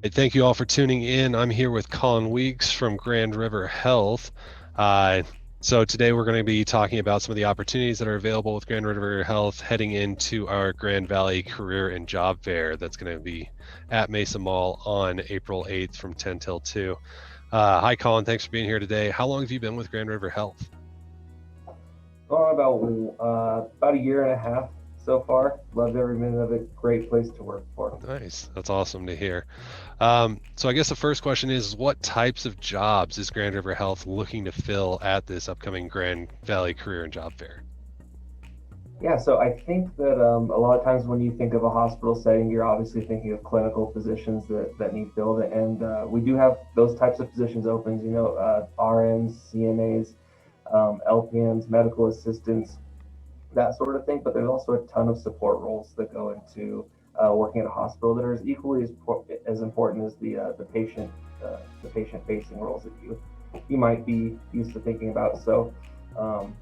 Hey, thank you all for tuning in. I'm here with Collin Weeks from Grand River Health. Uh, so today we're going to be talking about some of the opportunities that are available with Grand River Health heading into our Grand Valley Career and Job Fair that's going to be at Mesa Mall on April 8th from 10 till 2. Hi, Collin. Thanks for being here today. How long have you been with Grand River Health? Oh, about a year and a half so far. Loved every minute of it. Great place to work for. Nice. That's awesome to hear. So I guess the first question is, what types of jobs is Grand River Health looking to fill at this upcoming Grand Valley Career and Job Fair? Yeah, so I think that a lot of times when you think of a hospital setting, you're obviously thinking of clinical positions that need filled, and we do have those types of positions open. RNs, CNAs, LPNs, medical assistants, that sort of thing. But there's also a ton of support roles that go into working at a hospital that are as equally as important as the patient facing roles that you might be used to thinking about. So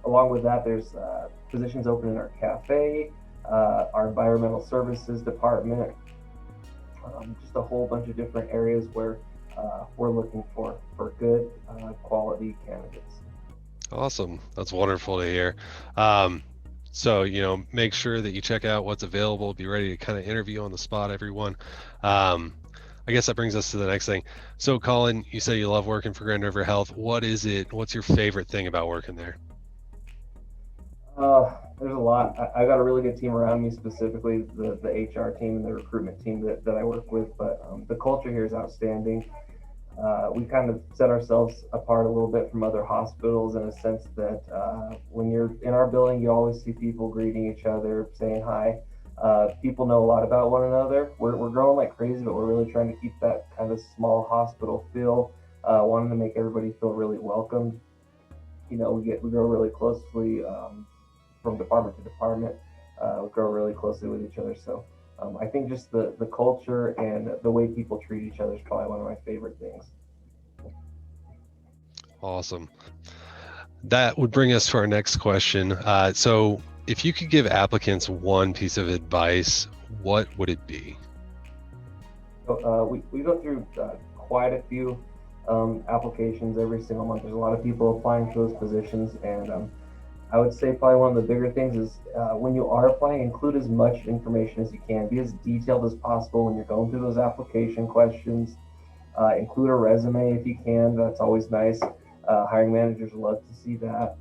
along with that, there's positions open in our cafe, our environmental services department, just a whole bunch of different areas where we're looking for good quality candidates. Awesome. That's wonderful to hear. Um, so, make sure that you check out what's available. Be ready to kind of interview on the spot, everyone. Um, I guess that brings us to the next thing. So, Collin, you say you love working for Grand River Health. What is it? What's your favorite thing about working there? There's a lot. I got a really good team around me, specifically the HR team and the recruitment team that I work with. But the culture here is outstanding. We kind of set ourselves apart a little bit from other hospitals in a sense that when you're in our building, you always see people greeting each other, saying hi. People know a lot about one another. We're growing like crazy, but we're really trying to keep that kind of small hospital feel, wanting to make everybody feel really welcomed. We grow really closely from department to department. We grow really closely with each other. So I think just the culture and the way people treat each other is probably one of my favorite things. Awesome. That would bring us to our next question. So, if you could give applicants one piece of advice, what would it be? So we go through quite a few applications every single month. There's a lot of people applying for those positions, and I would say probably one of the bigger things is when you are applying, include as much information as you can. Be as detailed as possible when you're going through those application questions. Include a resume if you can. That's always nice. Hiring managers love to see that.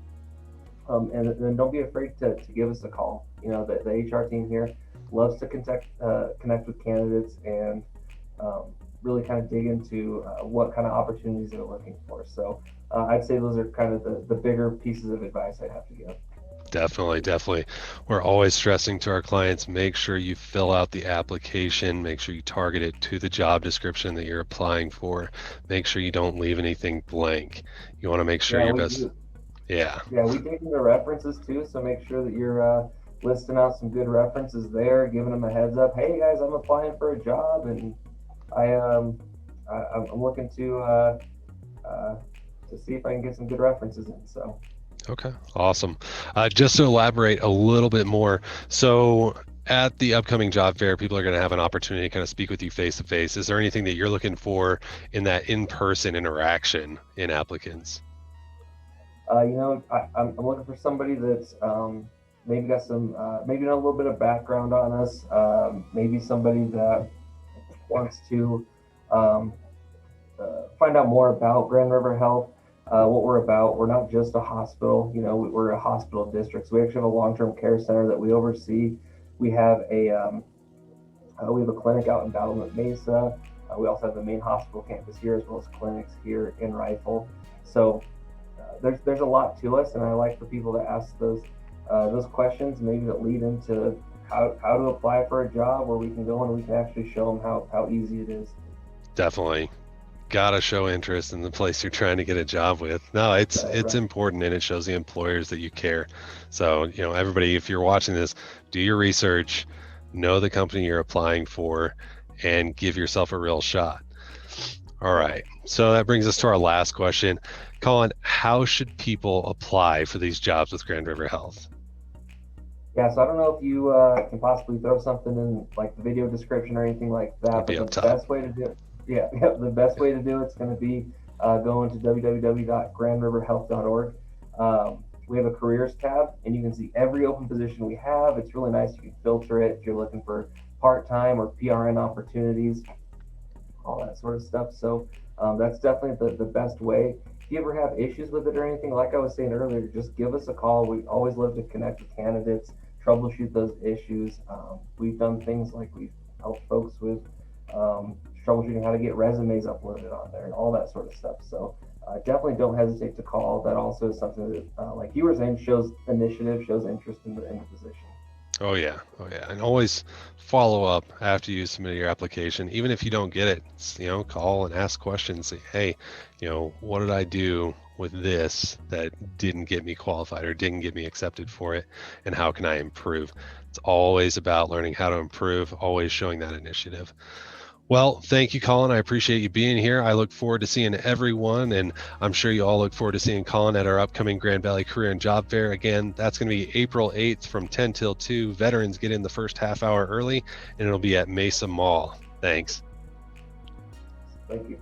And then don't be afraid to give us a call. The HR team here loves to connect with candidates and really kind of dig into what kind of opportunities they're looking for. So I'd say those are kind of the bigger pieces of advice I'd have to give. Definitely, definitely. We're always stressing to our clients, make sure you fill out the application, make sure you target it to the job description that you're applying for. Make sure you don't leave anything blank. You want to make sure Yeah, your we best, do. yeah, Yeah, we dig into references too, so make sure that you're listing out some good references there, giving them a heads up. Hey guys, I'm applying for a job, and I I'm looking uh, to see if I can get some good references in. So okay, awesome. Just to elaborate a little bit more, so at the upcoming job fair, people are going to have an opportunity to kind of speak with you face to face. Is there anything that you're looking for in that in-person interaction in applicants? I'm looking for somebody that's maybe got some maybe know a little bit of background on us. Maybe somebody that wants to um, find out more about Grand River Health, what we're about. We're not just a hospital. We're a hospital district. So we actually have a long-term care center that we oversee. We have a clinic out in Battlement Mesa. We also have the main hospital campus here, as well as clinics here in Rifle. So there's a lot to us, and I like for people to ask those questions, maybe that lead into how to apply for a job, where we can go and we can actually show them how easy it is. Definitely. Gotta show interest in the place you're trying to get a job with. No, it's Right, it's right. important and it shows the employers that you care. So, everybody, if you're watching this, do your research, know the company you're applying for, and give yourself a real shot. All Right. right. So that brings us to our last question. Colin, how should people apply for these jobs with Grand River Health? Yeah, so I don't know if you can possibly throw something in like the video description or anything like It'll that, be but the up top. best way to do it. Yeah, the best way to do it's going to be going to www.grandriverhealth.org. We have a careers tab, and you can see every open position we have. It's really nice. You can filter it if you're looking for part-time or PRN opportunities, all that sort of stuff. So that's definitely the best way. If you ever have issues with it or anything, like I was saying earlier, just give us a call. We always love to connect with candidates, troubleshoot those issues. We've done things like we've helped folks with um, troubleshooting how to get resumes uploaded on there and all that sort of stuff. So definitely don't hesitate to call. That also is something that, like you were saying, shows initiative, shows interest in the position. Oh yeah, oh yeah, and always follow up after you submit your application. Even if you don't get it, call and ask questions. Say, hey, what did I do with this that didn't get me qualified or didn't get me accepted for it, and how can I improve? It's always about learning how to improve, always showing that initiative. Well, thank you, Collin. I appreciate you being here. I look forward to seeing everyone, and I'm sure you all look forward to seeing Collin at our upcoming Grand Valley Career and Job Fair. Again, that's going to be April 8th from 10 till 2. Veterans get in the first half hour early, and it'll be at Mesa Mall. Thanks. Thank you.